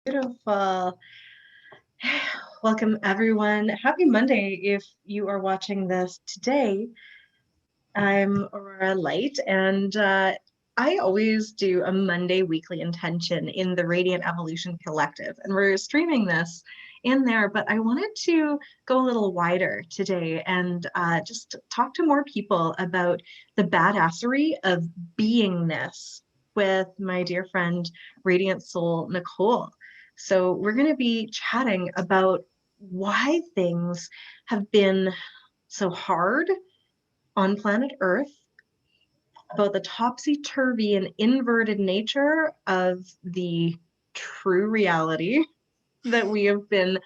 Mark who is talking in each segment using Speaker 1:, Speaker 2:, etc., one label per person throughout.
Speaker 1: Beautiful. Welcome, everyone. Happy Monday if you are watching this today. I'm Aurora Light, and I always do a Monday weekly intention in the Radiant Evolution Collective. And we're streaming this in there, but I wanted to go a little wider today and just talk to more people about the badassery of beingness with my dear friend, Radiant Soul Nicole. So we're going to be chatting about why things have been so hard on planet Earth, about the topsy-turvy and inverted nature of the true reality that we have been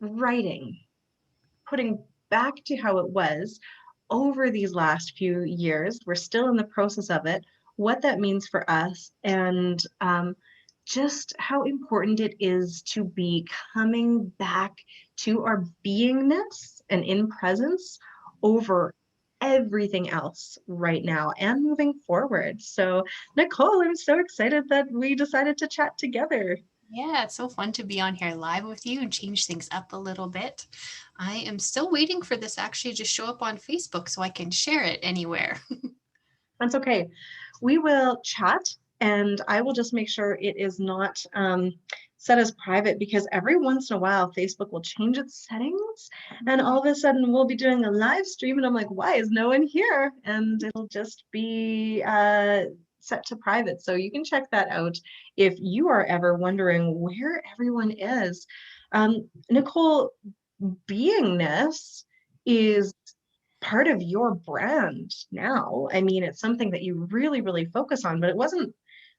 Speaker 1: writing, putting back to how it was over these last few years. We're still in the process of it, what that means for us, and just how important it is to be coming back to our beingness and in presence over everything else right now and moving forward. So, Nicole, I'm so excited that we decided to chat together.
Speaker 2: Yeah, it's so fun to be on here live with you and change things up a little bit. I am still waiting for this actually to show up on Facebook so I can share it anywhere.
Speaker 1: That's okay. We will chat and I will just make sure it is not set as private because every once in a while Facebook will change its settings and all of a sudden we'll be doing a live stream and I'm like, why is no one here? And it'll just be set to private. So you can check that out if you are ever wondering where everyone is. Nicole, beingness is part of your brand now. I mean, it's something that you really, really focus on, but it wasn't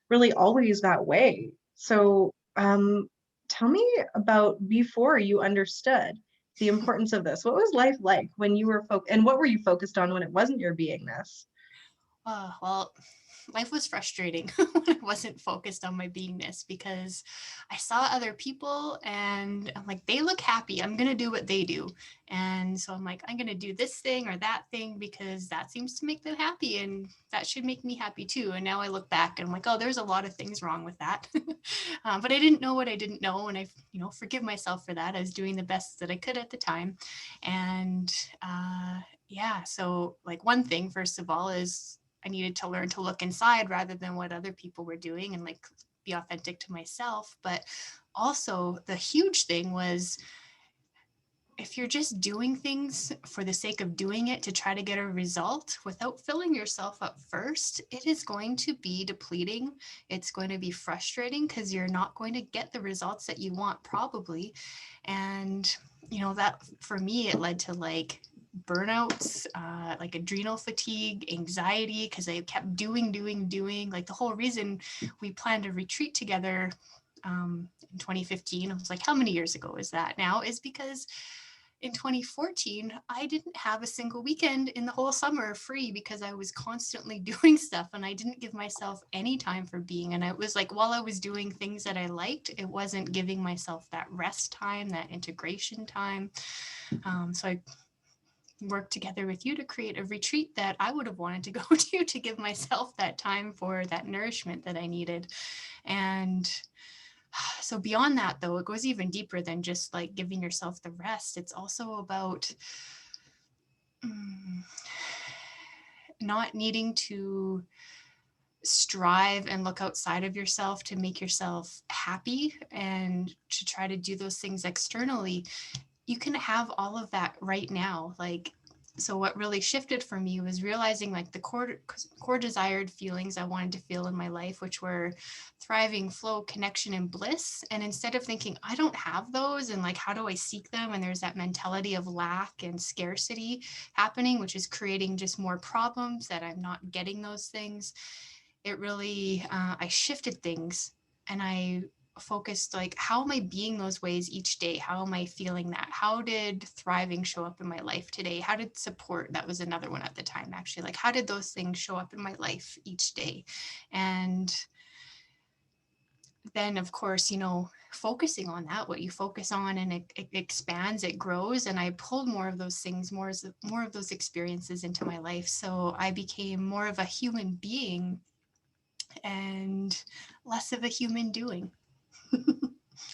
Speaker 1: really always that way. So, tell me about before you understood the importance of this. What was life like when you were and what were you focused on when it wasn't your beingness?
Speaker 2: Well, life was frustrating when I wasn't focused on my beingness because I saw other people and I'm like, they look happy. I'm going to do what they do. And so I'm like, I'm going to do this thing or that thing because that seems to make them happy and that should make me happy too. And now I look back and I'm like, oh, there's a lot of things wrong with that. But I didn't know what I didn't know. And I, forgive myself for that. I was doing the best that I could at the time. And yeah, so like one thing, first of all, is I needed to learn to look inside rather than what other people were doing and like be authentic to myself. But also, the huge thing was if you're just doing things for the sake of doing it to try to get a result without filling yourself up first, it is going to be depleting. It's going to be frustrating because you're not going to get the results that you want, probably. And, that for me, it led to like burnouts, like adrenal fatigue, anxiety, because I kept doing. Like the whole reason we planned a retreat together in 2015, I was like, how many years ago is that now? Is because in 2014, I didn't have a single weekend in the whole summer free because I was constantly doing stuff and I didn't give myself any time for being. And it was like while I was doing things that I liked, it wasn't giving myself that rest time, that integration time. So I worked together with you to create a retreat that I would have wanted to go to give myself that time for that nourishment that I needed. And so beyond that, though, it goes even deeper than just like giving yourself the rest. It's also about not needing to strive and look outside of yourself to make yourself happy and to try to do those things externally. You can have all of that right now. Like, so what really shifted for me was realizing like the core desired feelings I wanted to feel in my life, which were thriving, flow, connection, and bliss. And instead of thinking I don't have those and like how do I seek them, and there's that mentality of lack and scarcity happening, which is creating just more problems that I'm not getting those things. It really I shifted things and I focused like how am I being those ways each day? How am I feeling that? How did thriving show up in my life today? How did support, that was another one at the time actually, like how did those things show up in my life each day? And then of course, focusing on that, what you focus on, and it expands, it grows. And I pulled more of those things, more of those experiences into my life, so I became more of a human being and less of a human doing.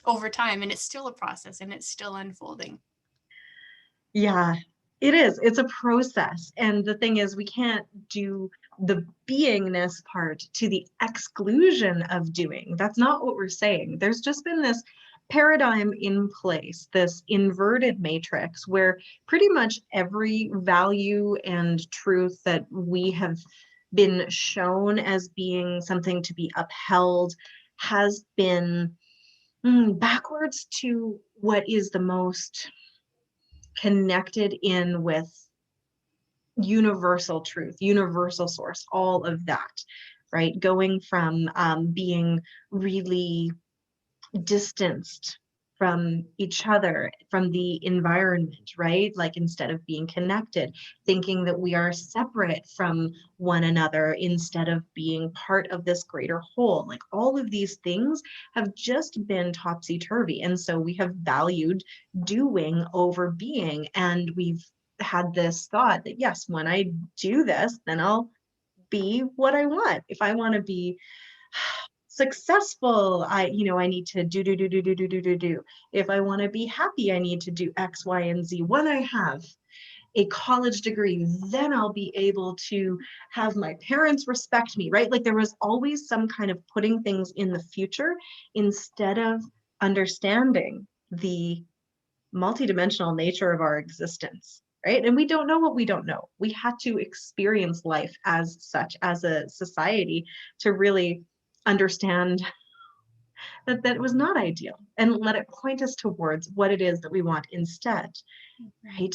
Speaker 2: over time, and it's still a process and it's still unfolding.
Speaker 1: Yeah, it is. It's a process. And the thing is, we can't do the beingness part to the exclusion of doing. That's not what we're saying. There's just been this paradigm in place, this inverted matrix where pretty much every value and truth that we have been shown as being something to be upheld has been backwards to what is the most connected in with universal truth, universal source, all of that, right? Going from being really distanced from each other, from the environment, right? Like instead of being connected, thinking that we are separate from one another instead of being part of this greater whole. Like all of these things have just been topsy-turvy. And so we have valued doing over being. And we've had this thought that, yes, when I do this, then I'll be what I want. If I want to be successful, I need to do. If I want to be happy, I need to do X, Y, and Z. When I have a college degree, then I'll be able to have my parents respect me, right? Like there was always some kind of putting things in the future instead of understanding the multidimensional nature of our existence, right? And we don't know what we don't know. We had to experience life as such, as a society, to really understand that it was not ideal and let it point us towards what it is that we want instead, right?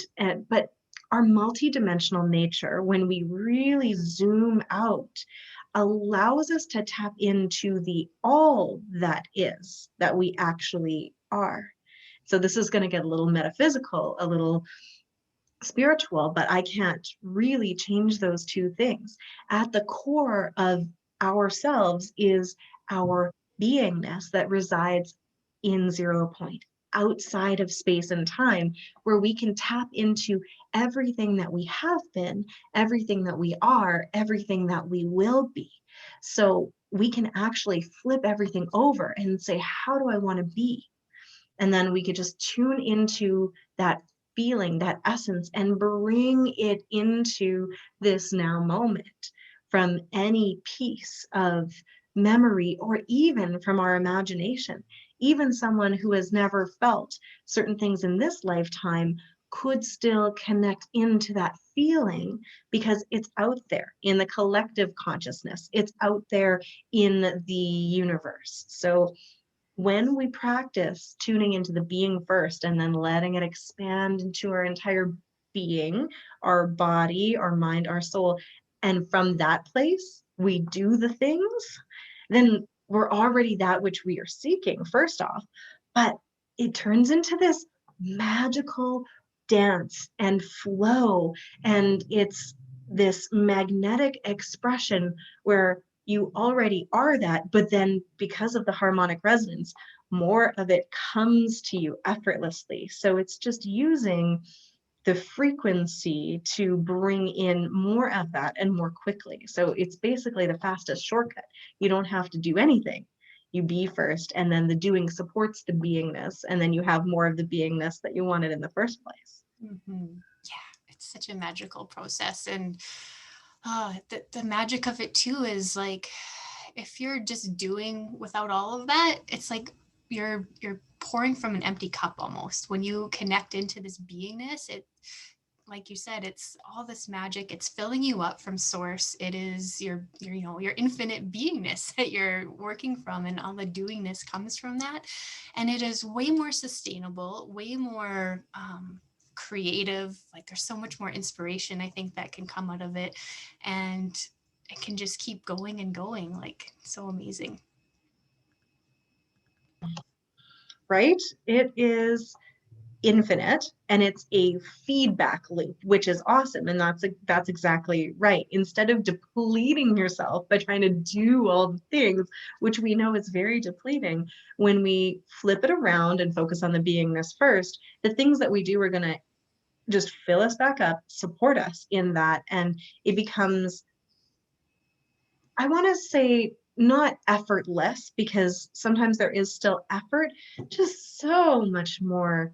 Speaker 1: But our multidimensional nature, when we really zoom out, allows us to tap into the all that is that we actually are. So this is going to get a little metaphysical, a little spiritual, but I can't really change those two things. At the core of ourselves is our beingness that resides in 0 point, outside of space and time, where we can tap into everything that we have been, everything that we are, everything that we will be. So we can actually flip everything over and say, how do I want to be? And then we could just tune into that feeling, that essence, and bring it into this now moment from any piece of memory or even from our imagination. Even someone who has never felt certain things in this lifetime could still connect into that feeling because it's out there in the collective consciousness. It's out there in the universe. So when we practice tuning into the being first and then letting it expand into our entire being, our body, our mind, our soul, and from that place we do the things, then we're already that which we are seeking, first off. But it turns into this magical dance and flow, and it's this magnetic expression where you already are that, but then because of the harmonic resonance, more of it comes to you effortlessly. So it's just using the frequency to bring in more of that and more quickly. So it's basically the fastest shortcut. You don't have to do anything. You be first, and then the doing supports the beingness, and then you have more of the beingness that you wanted in the first place.
Speaker 2: Yeah, it's such a magical process. And the magic of it too is like, if you're just doing without all of that, it's like you're pouring from an empty cup almost. When you connect into this beingness, it, like you said, it's all this magic. It's filling you up from source. It is your your infinite beingness that you're working from, and all the doingness comes from that. And it is way more sustainable, way more creative. Like there's so much more inspiration, I think, that can come out of it, and it can just keep going and going. Like, so amazing.
Speaker 1: Right? It is infinite, and it's a feedback loop, which is awesome. And that's exactly right. Instead of depleting yourself by trying to do all the things, which we know is very depleting, when we flip it around and focus on the beingness first, the things that we do are going to just fill us back up, support us in that, and it becomes, I want to say, not effortless, because sometimes there is still effort, just so much more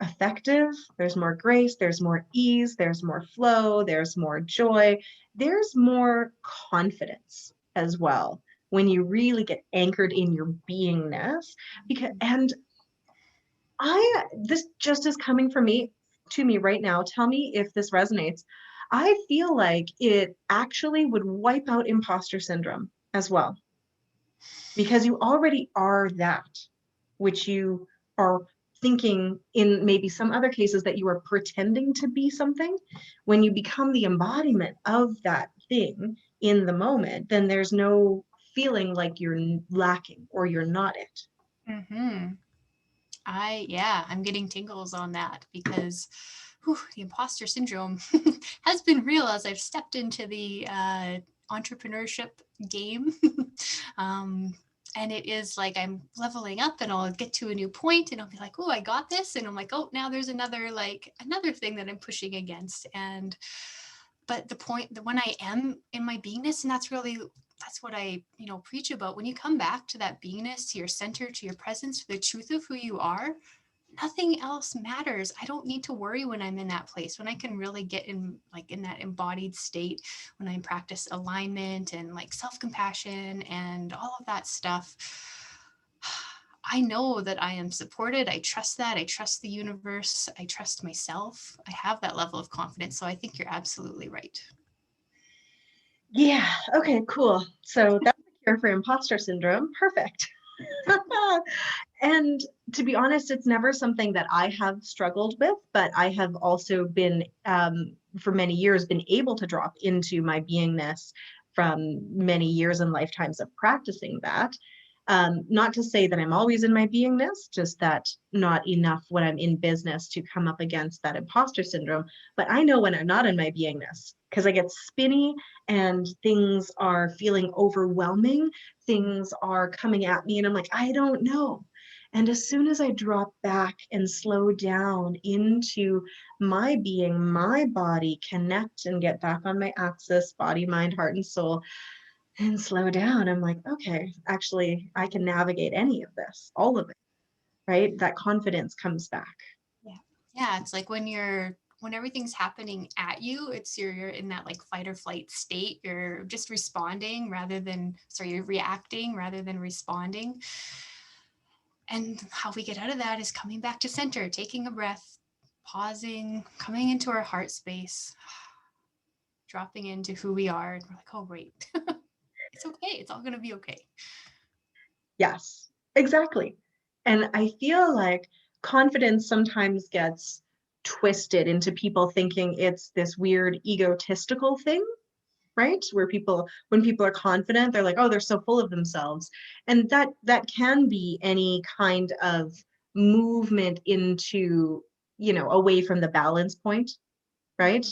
Speaker 1: effective. There's more grace, there's more ease, there's more flow, there's more joy, there's more confidence as well when you really get anchored in your beingness. Because and this just is coming from me to me right now. Tell me if this resonates. I feel like it actually would wipe out imposter syndrome as well, because you already are that which you are thinking in maybe some other cases that you are pretending to be something. When you become the embodiment of that thing in the moment, then there's no feeling like you're lacking or you're not it.
Speaker 2: Mm-hmm. I'm getting tingles on that because the imposter syndrome has been real as I've stepped into the entrepreneurship game. um, and it is like I'm leveling up and I'll get to a new point and I'll be like, oh, I got this. And I'm like, oh, now there's another thing that I'm pushing against. But the point that when I am in my beingness, and that's what I, preach about. When you come back to that beingness, to your center, to your presence, to the truth of who you are, nothing else matters. I don't need to worry when I'm in that place, when I can really get in that embodied state, when I practice alignment and like self-compassion and all of that stuff. I know that I am supported. I trust that. I trust the universe. I trust myself. I have that level of confidence. So I think you're absolutely right.
Speaker 1: Yeah. Okay, cool. So that's the cure for imposter syndrome. Perfect. And to be honest, it's never something that I have struggled with, but I have also been, for many years, been able to drop into my beingness from many years and lifetimes of practicing that. Not to say that I'm always in my beingness, just that not enough when I'm in business to come up against that imposter syndrome. But I know when I'm not in my beingness because I get spinny and things are feeling overwhelming. Things are coming at me, and I'm like, I don't know. And as soon as I drop back and slow down into my being, my body, connect and get back on my axis, body, mind, heart, and soul, and slow down, I'm like, okay, actually, I can navigate any of this, all of it, right? That confidence comes back.
Speaker 2: Yeah. Yeah. It's like when everything's happening at you, you're in that like fight or flight state. You're just you're reacting rather than responding. And how we get out of that is coming back to center, taking a breath, pausing, coming into our heart space, dropping into who we are. And we're like, oh, wait, it's okay. It's all going to be okay.
Speaker 1: Yes, exactly. And I feel like confidence sometimes gets twisted into people thinking it's this weird egotistical thing, right? Where when people are confident, they're like, oh, they're so full of themselves. And that can be any kind of movement into, away from the balance point, right?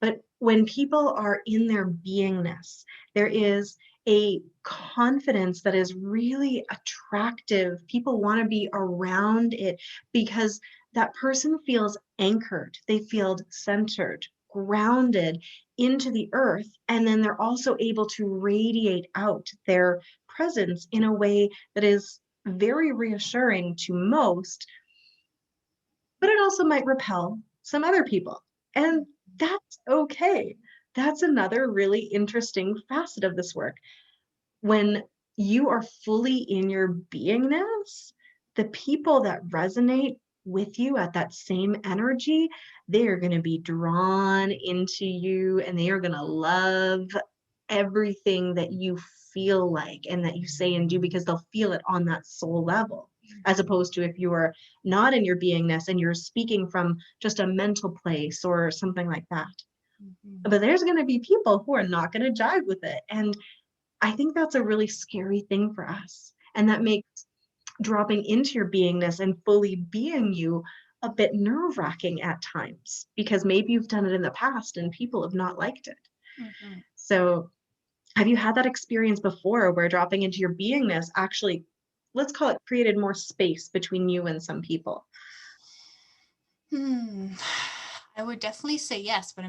Speaker 1: But when people are in their beingness, there is a confidence that is really attractive. People want to be around it because that person feels anchored, they feel centered, grounded into the earth. And then they're also able to radiate out their presence in a way that is very reassuring to most, but it also might repel some other people. And that's okay. That's another really interesting facet of this work. When you are fully in your beingness, the people that resonate with you at that same energy, they are going to be drawn into you and they are going to love everything that you feel like and that you say and do, because they'll feel it on that soul level, as opposed to if you are not in your beingness and you're speaking from just a mental place or something like that.
Speaker 2: Mm-hmm.
Speaker 1: But there's going to be people who are not going to jive with it, and I think that's a really scary thing for us, and that makes dropping into your beingness and fully being you a bit nerve-wracking at times, because maybe you've done it in the past and people have not liked it.
Speaker 2: Mm-hmm.
Speaker 1: So have you had that experience before where dropping into your beingness actually, let's call it, created more space between you and some people?
Speaker 2: Hmm. I would definitely say yes, but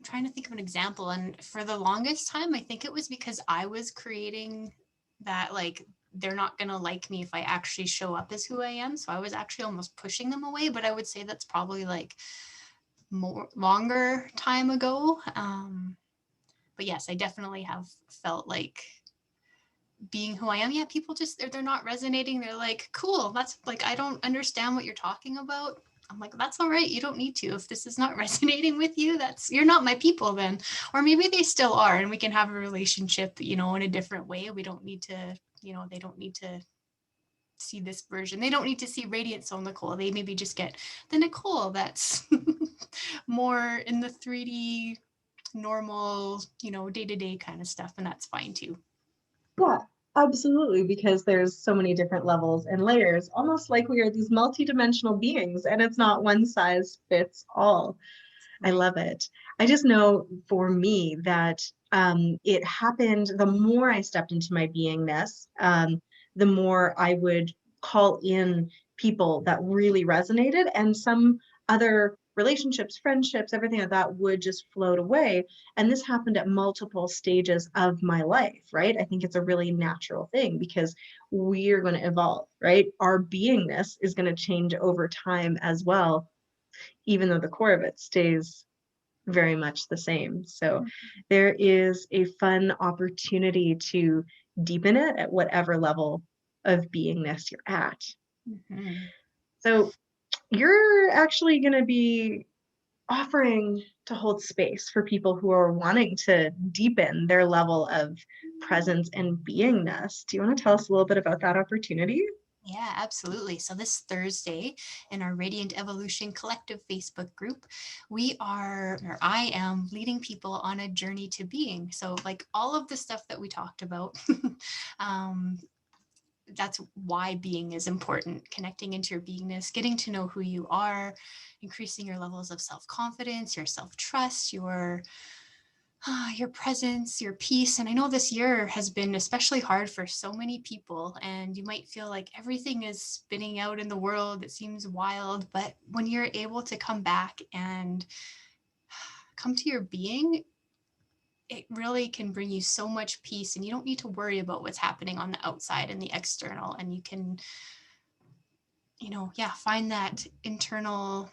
Speaker 2: trying to think of an example. And for the longest time, I think it was because I was creating that, like, they're not going to like me if I actually show up as who I am. So I was actually almost pushing them away. But I would say that's probably like more longer time ago. But yes, I definitely have felt like being who I am. Yeah, people just, they're not resonating. They're like, cool. That's like, I don't understand what you're talking about. I'm like, that's all right. You don't need to. If this is not resonating with you, you're not my people then. Or maybe they still are, and we can have a relationship, in a different way. We don't need to, they don't need to see this version. They don't need to see Radiant Soul Nicole. They maybe just get the Nicole that's more in the 3D normal, day-to-day kind of stuff. And that's fine too.
Speaker 1: Yeah, absolutely, because there's so many different levels and layers, almost like we are these multidimensional beings, and it's not one size fits all. I
Speaker 2: Right.
Speaker 1: love it. I just know for me that it happened the more I stepped into my beingness, the more I would call in people that really resonated, and some other relationships, friendships, everything like that would just float away. And this happened at multiple stages of my life, right? I think it's a really natural thing because we're going to evolve, right? Our beingness is going to change over time as well, even though the core of it stays very much the same. So there is a fun opportunity to deepen it at whatever level of beingness you're at.
Speaker 2: Mm-hmm.
Speaker 1: So you're actually going to be offering to hold space for people who are wanting to deepen their level of presence and beingness. Do you want to tell us a little bit about that opportunity?
Speaker 2: Yeah, absolutely. So this Thursday in our Radiant Evolution Collective Facebook group, I am leading people on a journey to being. So like all of the stuff that we talked about, um, that's why being is important. Connecting into your beingness, getting to know who you are, increasing your levels of self-confidence, your self-trust, your presence, your peace. And I know this year has been especially hard for so many people, and you might feel like everything is spinning out in the world. It seems wild, but when you're able to come back and come to your being, it really can bring you so much peace, and you don't need to worry about what's happening on the outside and the external. And you can, find that internal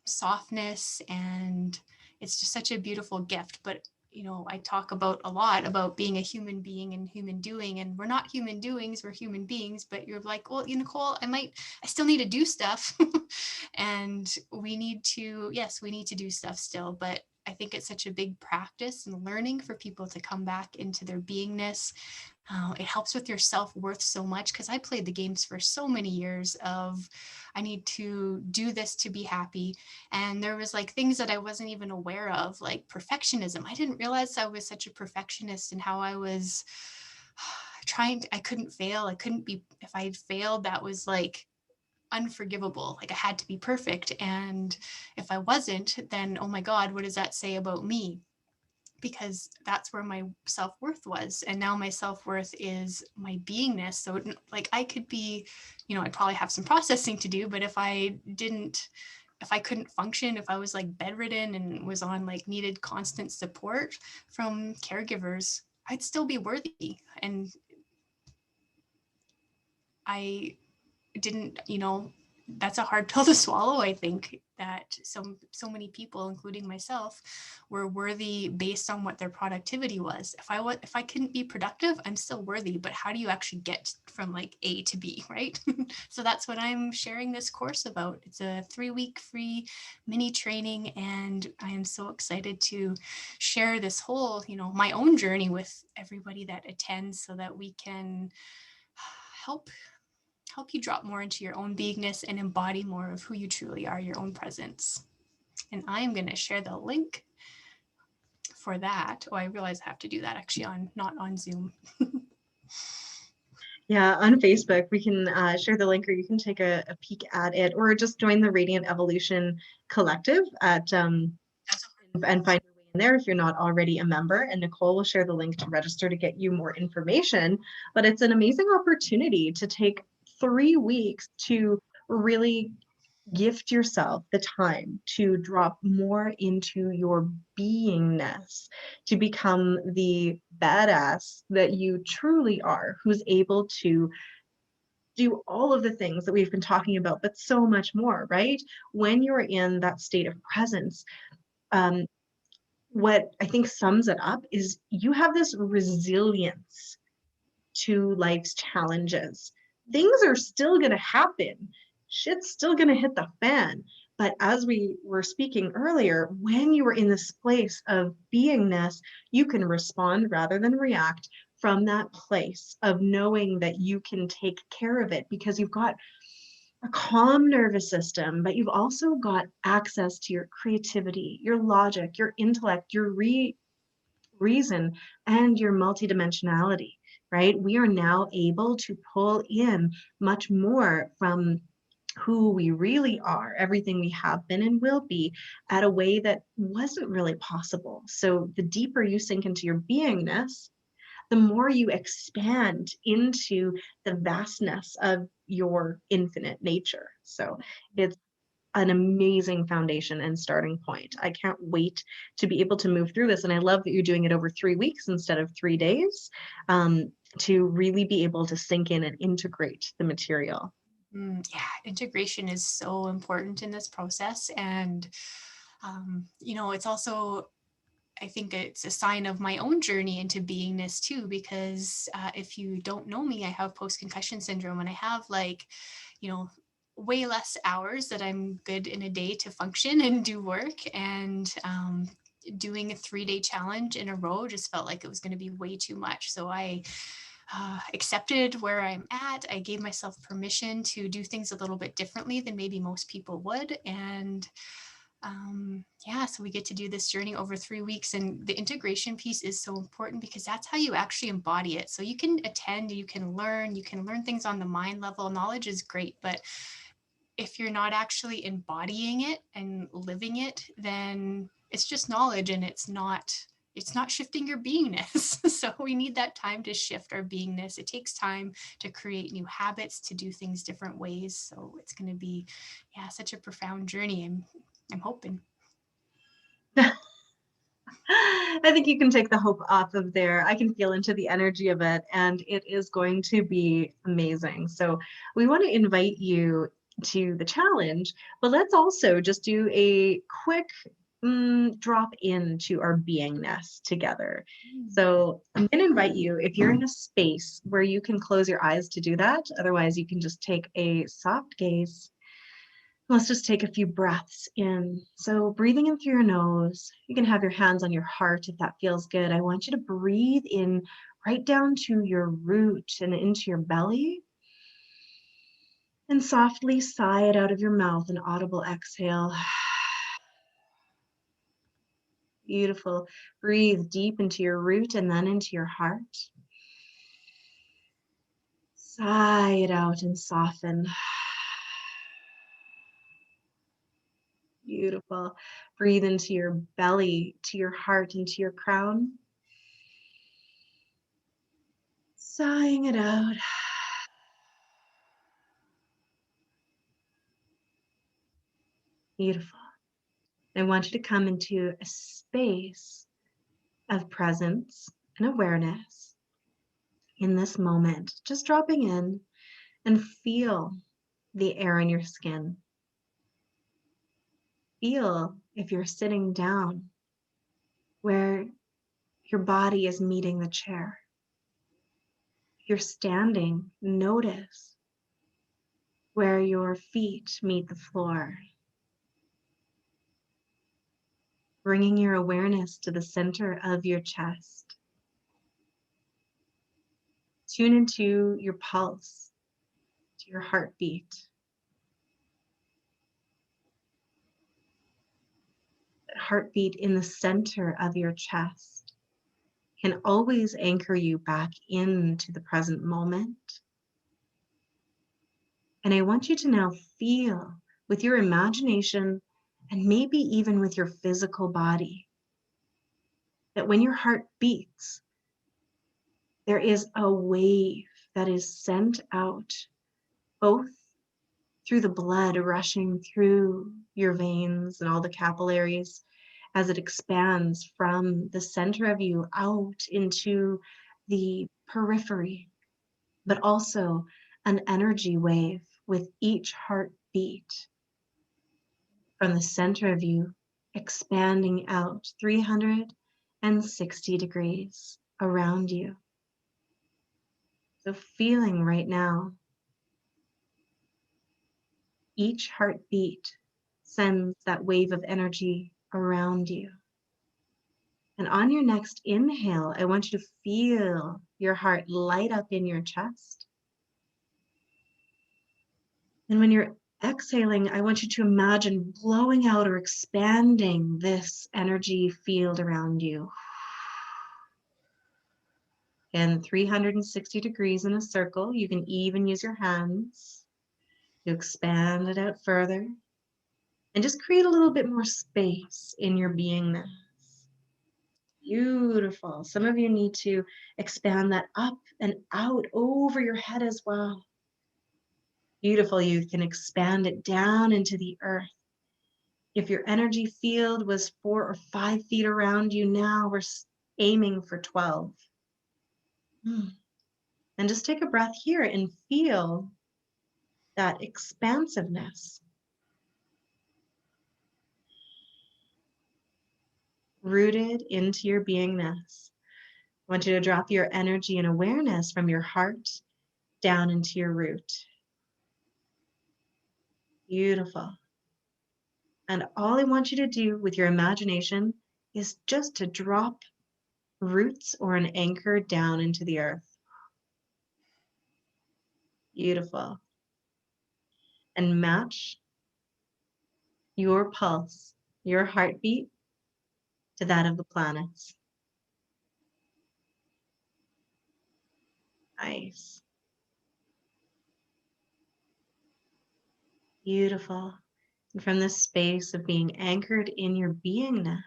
Speaker 2: softness, and it's just such a beautiful gift. But I talk about a lot about being a human being and human doing, and we're not human doings, we're human beings. But you're like, well, Nicole, I still need to do stuff. And we need to do stuff still, but I think it's such a big practice and learning for people to come back into their beingness. It helps with your self-worth so much, because I played the games for so many years of, I need to do this to be happy. And there was like things that I wasn't even aware of, like perfectionism. I didn't realize I was such a perfectionist, and how I was I couldn't fail. I couldn't be, if I failed, that was like unforgivable. Like I had to be perfect. And if I wasn't, then, oh my God, what does that say about me? Because that's where my self-worth was. And now my self-worth is my beingness. So like I could be, I'd probably have some processing to do, but if I couldn't function, if I was like bedridden and was on like needed constant support from caregivers, I'd still be worthy. And I didn't, that's a hard pill to swallow. I think that so many people, including myself, were worthy based on what their productivity was. If I couldn't be productive, I'm still worthy. But how do you actually get from like A to B, right? So that's what I'm sharing this course about. It's a 3-week free mini training, and I am so excited to share this whole, my own journey with everybody that attends, so that we can help you drop more into your own beingness and embody more of who you truly are, your own presence. And I am going to share the link for that. Oh, I realize I have to do that actually not on Zoom.
Speaker 1: Yeah, on Facebook, we can share the link, or you can take a peek at it, or just join the Radiant Evolution Collective at and find your way in there if you're not already a member. And Nicole will share the link to register to get you more information. But it's an amazing opportunity to take 3 weeks to really gift yourself the time to drop more into your beingness, to become the badass that you truly are, who's able to do all of the things that we've been talking about, but so much more, right? When you're in that state of presence, um, what I think sums it up is you have this resilience to life's challenges. Things are still going to happen. Shit's still going to hit the fan. But as we were speaking earlier, when you are in this place of beingness, you can respond rather than react from that place of knowing that you can take care of it because you've got a calm nervous system, but you've also got access to your creativity, your logic, your intellect, your reason, and your multidimensionality, right? We are now able to pull in much more from who we really are, everything we have been and will be, at a way that wasn't really possible. So the deeper you sink into your beingness, the more you expand into the vastness of your infinite nature. So it's an amazing foundation and starting point. I can't wait to be able to move through this. And I love that you're doing it over 3 weeks instead of 3 days, to really be able to sink in and integrate the material.
Speaker 2: Yeah, integration is so important in this process. And, it's also, I think it's a sign of my own journey into beingness too, because if you don't know me, I have post concussion syndrome and I have you know, way less hours that I'm good in a day to function and do work. And doing a 3-day challenge in a row just felt like it was going to be way too much. So I accepted where I'm at. I gave myself permission to do things a little bit differently than maybe most people would. And so we get to do this journey over 3 weeks, and the integration piece is so important because that's how you actually embody it. So you can attend, you can learn things on the mind level. Knowledge is great, but if you're not actually embodying it and living it, then it's just knowledge and it's not shifting your beingness. So we need that time to shift our beingness. It takes time to create new habits, to do things different ways. So it's going to be, such a profound journey. I'm hoping.
Speaker 1: I think you can take the hope off of there. I can feel into the energy of it, and it is going to be amazing. So, we want to invite you to the challenge, but let's also just do a quick drop into our beingness together. So, I'm going to invite you, if you're in a space where you can close your eyes to do that, otherwise, you can just take a soft gaze. Let's just take a few breaths in. So breathing in through your nose, you can have your hands on your heart if that feels good. I want you to breathe in right down to your root and into your belly. And softly sigh it out of your mouth, an audible exhale. Beautiful. Breathe deep into your root and then into your heart. Sigh it out and soften. Beautiful. Breathe into your belly, to your heart, into your crown. Sighing it out. Beautiful. I want you to come into a space of presence and awareness in this moment, just dropping in and feel the air in your skin. Feel if you're sitting down where your body is meeting the chair. If you're standing, notice where your feet meet the floor. Bringing your awareness to the center of your chest. Tune into your pulse, to your heartbeat. That heartbeat in the center of your chest can always anchor you back into the present moment. And I want you to now feel with your imagination and maybe even with your physical body that when your heart beats, there is a wave that is sent out both through the blood rushing through your veins and all the capillaries as it expands from the center of you out into the periphery, but also an energy wave with each heartbeat from the center of you, expanding out 360 degrees around you. So feeling right now, each heartbeat sends that wave of energy around you. And on your next inhale, I want you to feel your heart light up in your chest. And when you're exhaling, I want you to imagine blowing out or expanding this energy field around you. And 360 degrees in a circle. You can even use your hands to expand it out further. And just create a little bit more space in your beingness. Beautiful. Some of you need to expand that up and out over your head as well. Beautiful. You can expand it down into the earth. If your energy field was 4 or 5 feet around you, now we're aiming for 12. And just take a breath here and feel that expansiveness. Rooted into your beingness. I want you to drop your energy and awareness from your heart down into your root. Beautiful. And all I want you to do with your imagination is just to drop roots or an anchor down into the earth. Beautiful. And match your pulse, your heartbeat, to that of the planets. Nice. Beautiful. And from this space of being anchored in your beingness,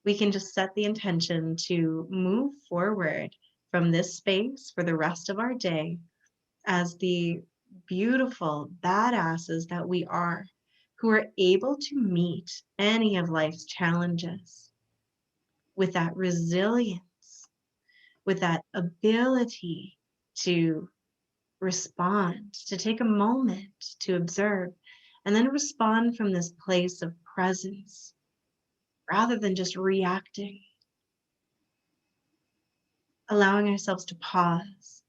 Speaker 1: we can just set the intention to move forward from this space for the rest of our day as the beautiful badasses that we are, who are able to meet any of life's challenges with that resilience, with that ability to respond, to take a moment to observe, and then respond from this place of presence rather than just reacting. Allowing ourselves to pause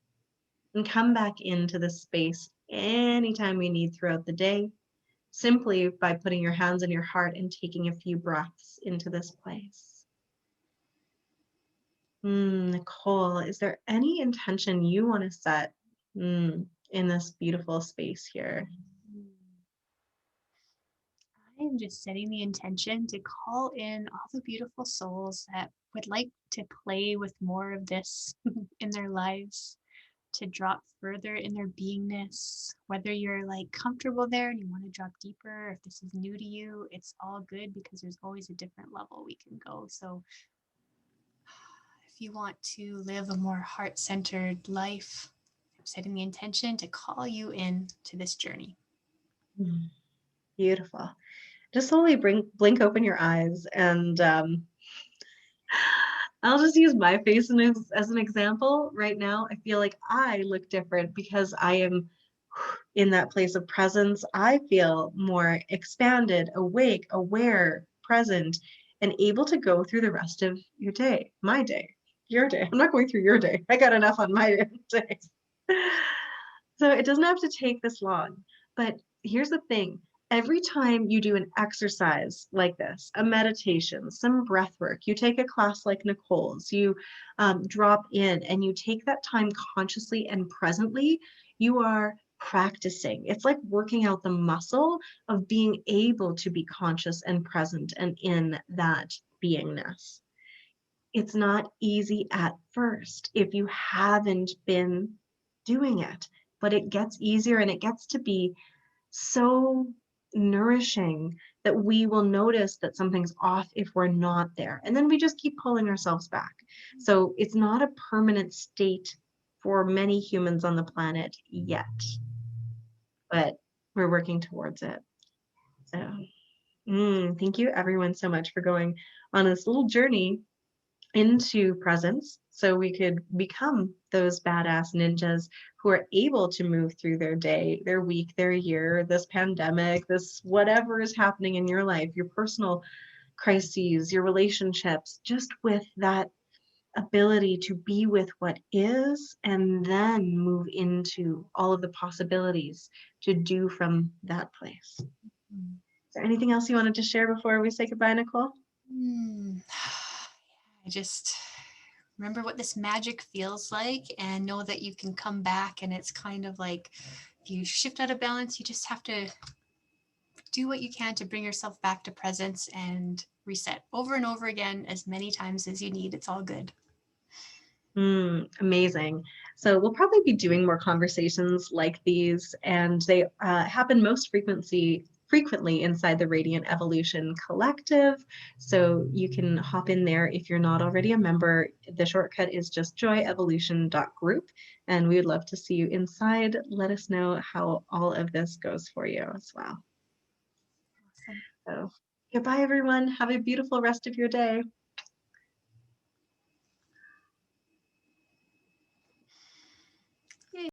Speaker 1: and come back into this space anytime we need throughout the day, simply by putting your hands on your heart and taking a few breaths into this place. Nicole, is there any intention you want to set in this beautiful space here?
Speaker 2: I am just setting the intention to call in all the beautiful souls that would like to play with more of this in their lives, to drop further in their beingness. Whether you're like comfortable there and you want to drop deeper, if this is new to you, it's all good because there's always a different level we can go. So if you want to live a more heart-centered life, I'm setting the intention to call you in to this journey.
Speaker 1: Beautiful. Just slowly blink open your eyes, and I'll just use my face as an example. Right now, I feel like I look different because I am in that place of presence. I feel more expanded, awake, aware, present, and able to go through the rest of your day, my day, your day. I'm not going through your day. I got enough on my day. So it doesn't have to take this long. But here's the thing. Every time you do an exercise like this, a meditation, some breath work, you take a class like Nicole's, you drop in and you take that time consciously and presently, you are practicing. It's like working out the muscle of being able to be conscious and present and in that beingness. It's not easy at first if you haven't been doing it, but it gets easier and it gets to be so nourishing that we will notice that something's off if we're not there. And then we just keep pulling ourselves back. So it's not a permanent state for many humans on the planet yet. But we're working towards it. So thank you everyone so much for going on this little journey into presence so we could become those badass ninjas who are able to move through their day, their week, their year, this pandemic, this whatever is happening in your life, your personal crises, your relationships, just with that ability to be with what is and then move into all of the possibilities to do from that place. Is there anything else you wanted to share before we say goodbye, Nicole?
Speaker 2: I just remember what this magic feels like and know that you can come back. And it's kind of like if you shift out of balance, you just have to do what you can to bring yourself back to presence and reset over and over again as many times as you need. It's all good.
Speaker 1: Amazing. So we'll probably be doing more conversations like these, and they happen most frequently inside the Radiant Evolution Collective. So you can hop in there if you're not already a member. The shortcut is just joyevolution.group, and we would love to see you inside. Let us know how all of this goes for you as well.
Speaker 2: Awesome.
Speaker 1: So goodbye, everyone. Have a beautiful rest of your day.